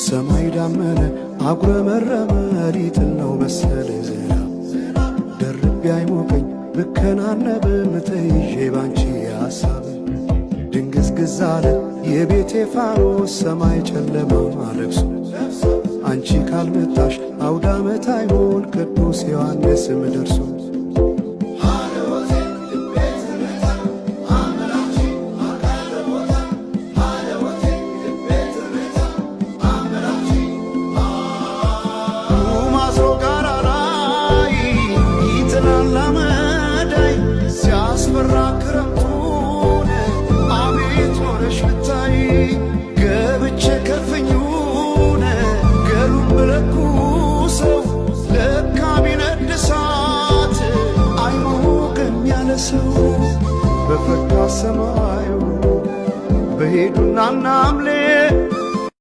ሰማይ ዳመነ አጉረመረመ ሊጥል ነው መሰለ ዝናብ ደርቤ አይሞቀኝ ብከናነብም ተይዤ ባንቺ ሐሳብ ድንግዝግዝ አለ የቤቴ ፋኖስ ሰማይ ጨለማ ለብሶ አንቺ ካልመጣሽ አውደ ዓመት አይሆን ቅዱስ ዮሐንስም ደርሶ ገብቼ ከፍኙነ ገሉን ብለኩሰው ለካ ቢነድሳት አይሞቅም ያለ ሰው በፈካ ሰማዩ በሄዱና ናምሌ